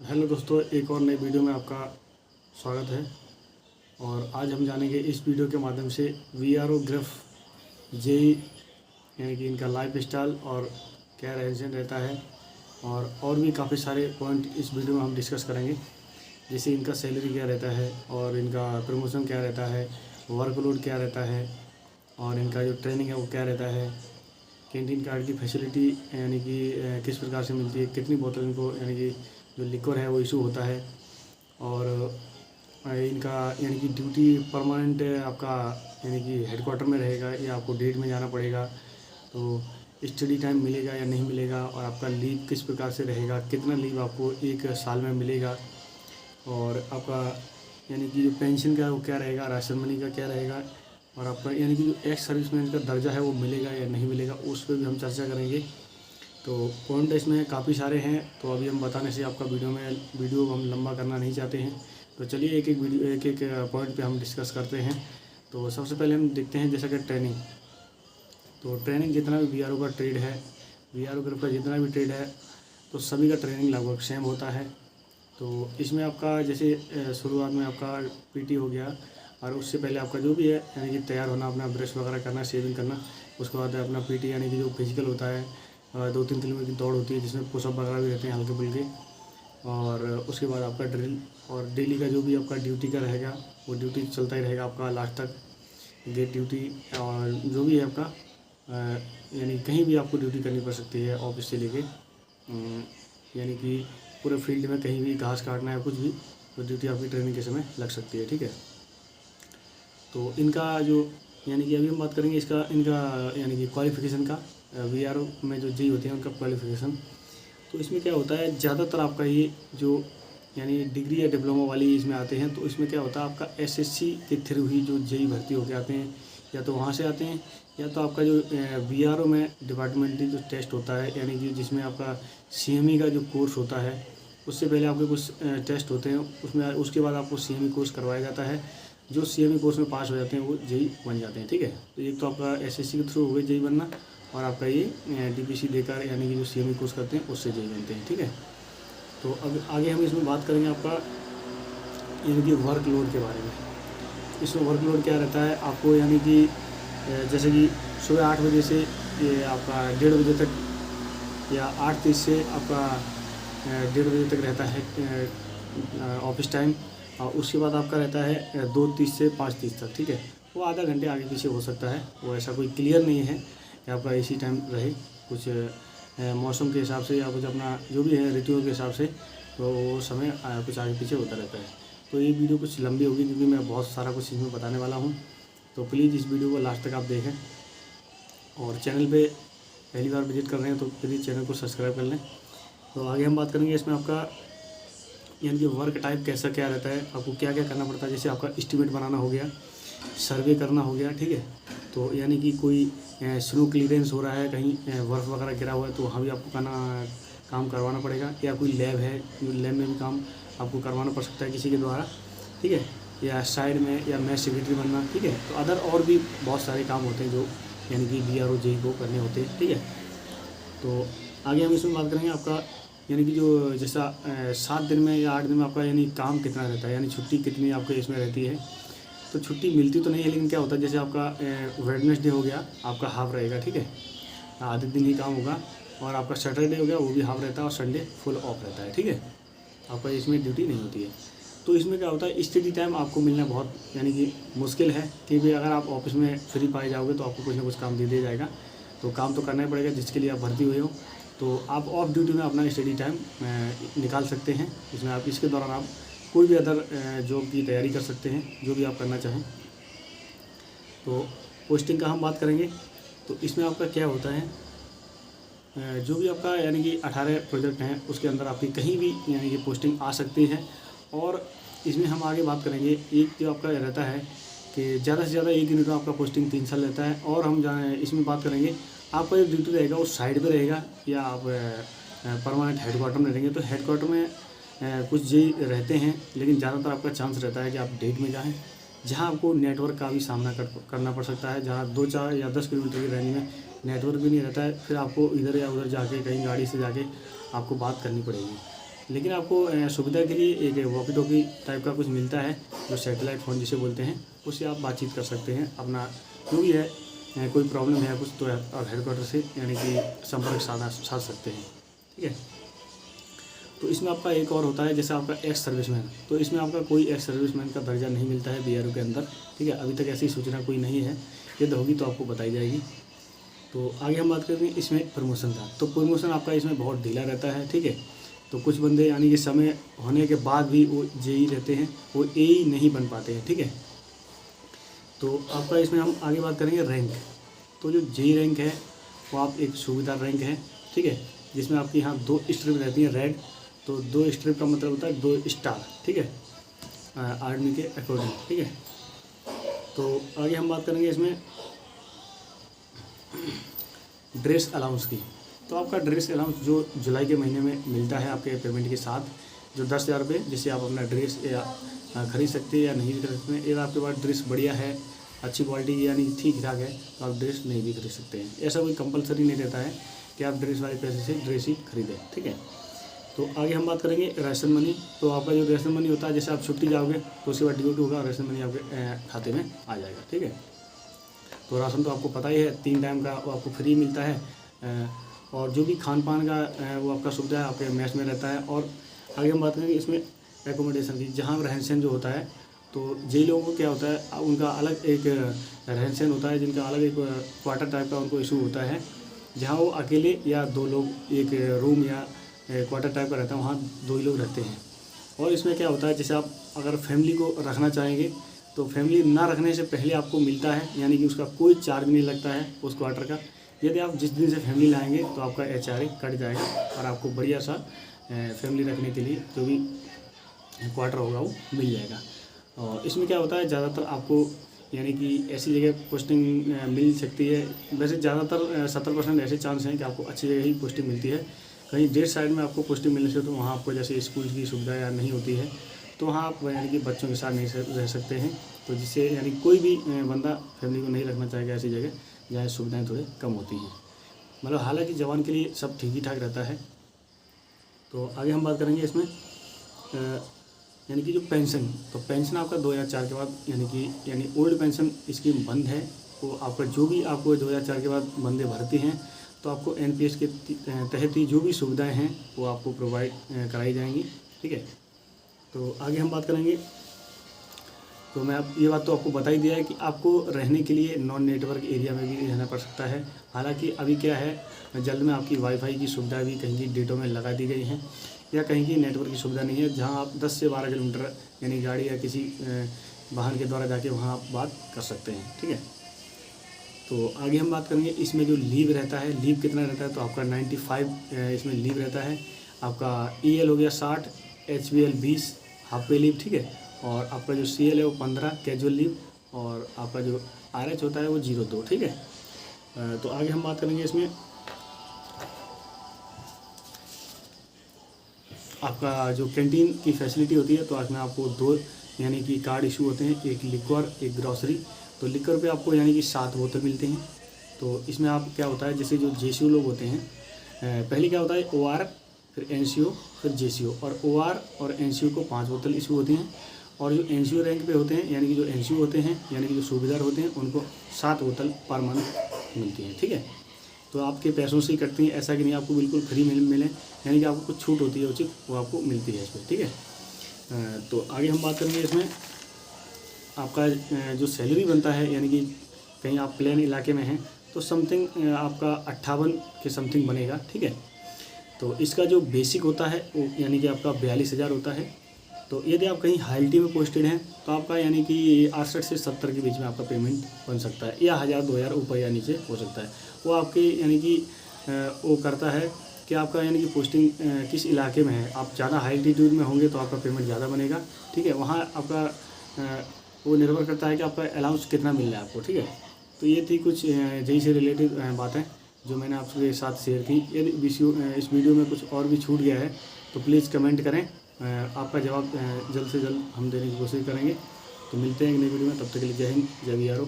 Hello दोस्तों, एक और नई वीडियो में आपका स्वागत है। और आज हम जानेंगे इस वीडियो के माध्यम से वीआरओ ग्राफ जेई यानी कि इनका लाइफ स्टाइल और क्या रहन सहन रहता है, और भी काफ़ी सारे पॉइंट इस वीडियो में हम डिस्कस करेंगे। जैसे इनका सैलरी क्या रहता है और इनका प्रमोशन क्या रहता है, वर्कलोड क्या रहता है, और इनका जो ट्रेनिंग है वो क्या रहता है, कैंटीन कार्ड की फैसिलिटी यानी कि किस प्रकार से मिलती है, कितनी बोतल इनको यानी कि जो लिक्वर है वो इशू होता है, और इनका यानी कि ड्यूटी परमानेंट आपका यानी कि हेडक्वार्टर में रहेगा या आपको डेट में जाना पड़ेगा, तो स्टडी टाइम मिलेगा या नहीं मिलेगा, और आपका लीव किस प्रकार से रहेगा, कितना लीव आपको एक साल में मिलेगा, और आपका यानी कि जो पेंशन का वो क्या रहेगा, राशन मनी का क्या रहेगा, और आपका यानी कि जो एक्स सर्विसमैन का दर्जा है वो मिलेगा या नहीं मिलेगा, उस पर भी हम चर्चा करेंगे। तो पॉइंट इसमें काफ़ी सारे हैं, तो अभी हम बताने से आपका वीडियो हम लंबा करना नहीं चाहते हैं। तो चलिए एक एक पॉइंट पे हम डिस्कस करते हैं। तो सबसे पहले हम देखते हैं जैसा कि ट्रेनिंग। तो ट्रेनिंग जितना भी वीआरओ का ट्रेड है, वीआरओ ग्रुप का जितना भी ट्रेड है, तो सभी का ट्रेनिंग लगभग सेम होता है। तो इसमें आपका जैसे शुरुआत में आपका पीटी हो गया, और उससे पहले आपका जो भी है यानी कि तैयार होना, अपना ब्रश वगैरह करना, शेविंग करना, उसके बाद अपना पीटी यानी कि जो फिजिकल होता है, 2-3 किलोमीटर की दौड़ होती है जिसमें पुशअप वगैरह भी रहते हैं हल्के फुल्के, और उसके बाद आपका ड्रिल, और डेली का जो भी आपका ड्यूटी का रहेगा वो ड्यूटी चलता ही रहेगा आपका लास्ट तक, गेट ड्यूटी, और जो भी है आपका यानी कहीं भी आपको ड्यूटी करनी पड़ सकती है ऑफिस से लेके, यानी कि पूरे फील्ड में कहीं भी घास काटना है कुछ भी, तो ड्यूटी आपकी ट्रेनिंग के समय लग सकती है। ठीक है, तो इनका जो यानी कि अभी हम बात करेंगे इनका यानी कि क्वालिफ़िकेशन का, वीआरओ में जो जी होते हैं उनका क्वालिफ़िकेशन। तो इसमें क्या होता है, ज़्यादातर आपका ये जो यानी डिग्री या डिप्लोमा वाली इसमें आते हैं, तो इसमें क्या होता है आपका एसएससी के थ्रू ही जो जेई भर्ती होकर आते हैं, या तो वहाँ से आते हैं, या तो आपका जो वीआरओ में डिपार्टमेंटली जो टेस्ट होता है यानी कि जिसमें आपका सीएमई का जो कोर्स होता है, उससे पहले आपके कुछ टेस्ट होते हैं, उसमें उसके बाद आपको सीएमई कोर्स करवाया जाता है। जो सीएमई कोर्स में पास हो जाते हैं वो जेई बन जाते हैं। ठीक है, तो एक तो आपका एसएससी के थ्रू हो गया जेई बनना, और आपका ये डीपीसी देकर यानी कि जो सीएमई कोर्स करते हैं उससे जेई बनते हैं। ठीक है, तो अब आगे हम इसमें बात करेंगे आपका यानी कि वर्कलोड के बारे में। इसमें वर्कलोड क्या रहता है आपको, यानी कि जैसे कि सुबह 8 बजे से ये आपका 1:30 बजे तक, या 8:30 से आपका 1:30 बजे तक रहता है ऑफिस टाइम, और उसके बाद आपका रहता है 2:30 से 5:30 तक। ठीक है, वो आधा घंटे आगे पीछे हो सकता है, वो ऐसा कोई क्लियर नहीं है कि आपका इसी टाइम रहे, कुछ मौसम के हिसाब से या कुछ अपना जो भी है ऋतुओं के हिसाब से, तो वो समय कुछ आगे पीछे होता रहता है। तो ये वीडियो कुछ लंबी होगी क्योंकि मैं बहुत सारा कुछ इसमें बताने वाला हूँ, तो प्लीज़ इस वीडियो को लास्ट तक आप देखें, और चैनल पे पहली बार विजिट कर रहे हैं तो प्लीज़ चैनल को सब्सक्राइब कर लें। तो आगे हम बात करेंगे इसमें आपका यानी कि वर्क टाइप कैसा क्या रहता है, आपको क्या क्या करना पड़ता है। जैसे आपका एस्टीमेट बनाना हो गया, सर्वे करना हो गया। ठीक है, तो यानी कि कोई स्नो क्लीयरेंस हो रहा है, कहीं बर्फ़ वगैरह गिरा हुआ है, तो वहाँ भी आपको काम करवाना पड़ेगा, या कोई लैब है, लैब में भी काम आपको करवाना पड़ सकता है किसी के द्वारा। ठीक है, या साइड में, या मैथ सेक्रेटरी बनना। ठीक है, तो अदर और भी बहुत सारे काम होते हैं जो यानी कि वीआरओ जेई को करने होते हैं। ठीक है, तो आगे हम इसमें बात करेंगे आपका यानी कि जो जैसा 7 दिन में या 8 दिन में आपका यानी काम कितना रहता है, यानी छुट्टी कितनी आपको इसमें रहती है। तो छुट्टी मिलती तो नहीं है, लेकिन क्या होता है जैसे आपका वेडनेसडे हो गया आपका हाफ रहेगा। ठीक है, आधे दिन ही काम होगा, और आपका सैटरडे हो गया वो भी हाफ रहता है, और संडे फुल ऑफ रहता है। ठीक है, आपका इसमें ड्यूटी नहीं होती है। तो इसमें क्या होता है, स्टडी टाइम आपको मिलना बहुत यानी कि मुश्किल है, क्योंकि अगर आप ऑफिस में फ्री पाए जाओगे तो आपको कुछ ना कुछ काम दे दिया जाएगा, तो काम तो करना ही पड़ेगा जिसके लिए आप भर्ती हुए हो। तो आप ऑफ ड्यूटी में अपना स्टडी टाइम निकाल सकते हैं, इसमें आप इसके दौरान आप कोई भी अदर जॉब की तैयारी कर सकते हैं, जो भी आप करना चाहें। तो पोस्टिंग का हम बात करेंगे, तो इसमें आपका क्या होता है, जो भी आपका यानी कि 18 प्रोजेक्ट हैं उसके अंदर आपकी कहीं भी यानी कि पोस्टिंग आ सकती है। और इसमें हम आगे बात करेंगे, एक जो आपका रहता है कि ज़्यादा से ज़्यादा एक यूनिट में आपका पोस्टिंग 3 साल रहता है। और हम इसमें बात करेंगे आपका जो ड्यूटी रहेगा वो साइड पे रहेगा, या आप परमानेंट हेडक्वार्टर में रहेंगे। तो हेडक्वार्टर में कुछ जेई रहते हैं, लेकिन ज़्यादातर आपका चांस रहता है कि आप डेट में जाएँ, जहाँ आपको नेटवर्क का भी सामना करना पड़ सकता है, जहाँ 2, 4 या 10 किलोमीटर की रेंज में नेटवर्क भी नहीं रहता है, फिर आपको इधर या उधर जाके कहीं गाड़ी से जाके आपको बात करनी पड़ेगी। लेकिन आपको सुविधा के लिए एक वॉकी टॉकी टाइप का कुछ मिलता है, जो सैटेलाइट फ़ोन जिसे बोलते हैं, उससे आप बातचीत कर सकते हैं। अपना जो भी है कोई प्रॉब्लम है कुछ, तो आप हेडक्वार्टर से यानी कि संपर्क साध सकते हैं। ठीक है। तो इसमें आपका एक और होता है, जैसे आपका एक्स सर्विसमैन, तो इसमें आपका कोई एक्स सर्विसमैन का दर्जा नहीं मिलता है BRO के अंदर। ठीक है, अभी तक ऐसी सूचना कोई नहीं है, यदि होगी तो आपको बताई जाएगी। तो आगे हम बात करेंगे इसमें प्रमोशन का। तो प्रमोशन आपका इसमें बहुत ढीला रहता है। ठीक है, तो कुछ बंदे यानी कि समय होने के बाद भी वो JE रहते हैं, वो AE नहीं बन पाते हैं। ठीक है, तो आपका इसमें हम आगे बात करेंगे रैंक। तो जो JE रैंक है वो आप एक सुविधा रैंक है। ठीक है, जिसमें आपकी यहाँ 2 स्ट्रिप रहती है रेड, तो 2 स्ट्रिप का मतलब होता है 2 स्टार। ठीक है, आर्मी के अकॉर्डिंग। ठीक है, तो आगे हम बात करेंगे इसमें ड्रेस अलाउंस की। तो आपका ड्रेस अलाउंस जो जुलाई के महीने में मिलता है आपके पेमेंट के साथ, जो 10,000 रुपये, जिससे आप अपना ड्रेस या खरीद सकते हैं या नहीं भी खरीद सकते हैं। अगर आपके पास ड्रेस बढ़िया है, अच्छी क्वालिटी की यानी ठीक ठाक है, तो आप ड्रेस नहीं भी खरीद सकते हैं। ऐसा कोई कंपलसरी नहीं रहता है कि आप ड्रेस वाले पैसे से ड्रेस ही खरीदें। ठीक है, तो आगे हम बात करेंगे राशन मनी। तो आपका जो राशन मनी होता है, जैसे आप छुट्टी जाओगे तो उसके बाद ड्यूटी होगा, राशन मनी आपके खाते में आ जाएगा। ठीक है, तो राशन तो आपको पता ही है, 3 टाइम का वो आपको फ्री मिलता है, और जो भी खान पान का वो आपका सुविधा है आपके मैच में रहता है। और आगे हम बात करेंगे इसमें एकोमोडेशन की, जहाँ रहन सहन जो होता है, तो JE लोगों को क्या होता है, उनका अलग एक रहन सहन होता है, जिनका अलग एक क्वार्टर टाइप का उनको इशू होता है, जहाँ वो अकेले या 2 लोग एक रूम या क्वार्टर टाइप का रहता है, वहाँ 2 ही लोग रहते हैं। और इसमें क्या होता है, जैसे आप अगर फैमिली को रखना चाहेंगे तो फैमिली ना रखने से पहले आपको मिलता है, यानी कि उसका कोई चार्ज नहीं लगता है उस क्वार्टर का। यदि आप जिस दिन से फैमिली लाएंगे तो आपका HRA कट जाएगा और आपको बढ़िया सा फैमिली रखने के लिए जो भी क्वार्टर होगा वो मिल जाएगा। और इसमें क्या होता है, ज़्यादातर आपको यानी कि ऐसी जगह पोस्टिंग मिल सकती है। वैसे ज़्यादातर 70% ऐसे चांस हैं कि आपको अच्छी जगह ही पोस्टिंग मिलती है। कहीं डेट साइड में आपको पोस्टिंग मिलने से तो वहाँ आपको जैसे स्कूल की सुविधा या नहीं होती है, तो वहाँ आप यानी कि बच्चों के साथ नहीं रह सकते हैं, तो जिससे यानी कोई भी बंदा फैमिली को नहीं रखना चाहेगा ऐसी जगह जहाँ सुविधाएं थोड़ी कम होती हैं। मतलब हालांकि जवान के लिए सब ठीक ही ठाक रहता है। तो आगे हम बात करेंगे इसमें यानी कि जो पेंशन, तो पेंशन आपका 2004 के बाद यानी ओल्ड पेंशन स्कीम बंद है। वो आपका जो भी आपको 2004 के बाद बंदे भर्ती हैं, तो आपको NPS के तहत ही जो भी सुविधाएं हैं वो आपको प्रोवाइड कराई जाएंगी। ठीक है, तो आगे हम बात करेंगे। तो मैं अब ये बात तो आपको बता ही दिया है कि आपको रहने के लिए नॉन नेटवर्क एरिया में भी रहना पड़ सकता है। हालांकि अभी क्या है, जल्द में आपकी वाईफाई की सुविधा भी कहीं की डेटों में लगा दी गई है, या कहीं की नेटवर्क की सुविधा नहीं है, जहां आप 10 से 12 किलोमीटर यानी गाड़ी या किसी वाहन के द्वारा जाके वहां आप बात कर सकते हैं। ठीक है, तो आगे हम बात करेंगे इसमें जो लीव रहता है, लीव कितना रहता है, तो आपका 95 इसमें लीव रहता है। आपका EL हो गया 60, HBL 20 हाफ पे लीव। ठीक है, और आपका जो CL है वो 15 कैजुअल लीव, और आपका जो RH होता है वो 02। ठीक है, तो आगे हम बात करेंगे इसमें आपका जो कैंटीन की फैसिलिटी होती है। तो आज में आपको 2 यानी कि कार्ड इशू होते हैं, एक लिक्वर एक ग्रॉसरी। तो लिक्वर पे आपको यानी कि 7 बोतल मिलते हैं। तो इसमें आप क्या होता है, जैसे जो JCO लोग होते हैं, पहले क्या होता है OR फिर NCO फिर JCO, और OR और NCO को 5 बोतल इशू होती हैं, और जो NCO रैंक पे होते हैं यानी कि जो NCO होते हैं यानी कि जो सूबेदार होते हैं, उनको 7 बोतल पर मंथ मिलती हैं। ठीक है, तो आपके पैसों से ही कटती हैं, ऐसा कि नहीं आपको बिल्कुल फ्री मिले, यानी कि आपको कुछ छूट होती है उचित, वो आपको मिलती है इसमें। ठीक है, तो आगे हम बात करेंगे इसमें आपका जो सैलरी बनता है, यानी कि कहीं आप प्लेन इलाके में हैं तो समथिंग आपका 58 के समथिंग बनेगा। ठीक है, तो इसका जो बेसिक होता है वो यानी कि आपका 42,000 होता है। तो यदि आप कहीं हाईटी में पोस्टेड हैं तो आपका यानी कि 68 से 70 के बीच में आपका पेमेंट बन सकता है, या 1000-2000 ऊपर या नीचे हो सकता है। वो आपके यानी कि वो करता है कि आपका यानी कि पोस्टिंग किस इलाके में है। आप ज़्यादा हाई एल्टीट्यूड में होंगे तो आपका पेमेंट ज़्यादा बनेगा। ठीक है, वहाँ आपका वो निर्भर करता है कि आपका अलाउंस कितना मिल रहा है आपको। ठीक है, तो ये थी कुछ JE से रिलेटेड बातें जो मैंने आपके साथ शेयर की। यदि इस वीडियो में कुछ और भी छूट गया है तो प्लीज़ कमेंट करें, आपका जवाब जल्द से जल्द हम देने की कोशिश करेंगे। तो मिलते हैं एक नई वीडियो में, तब तक के लिए जय हिंद, जय BRO।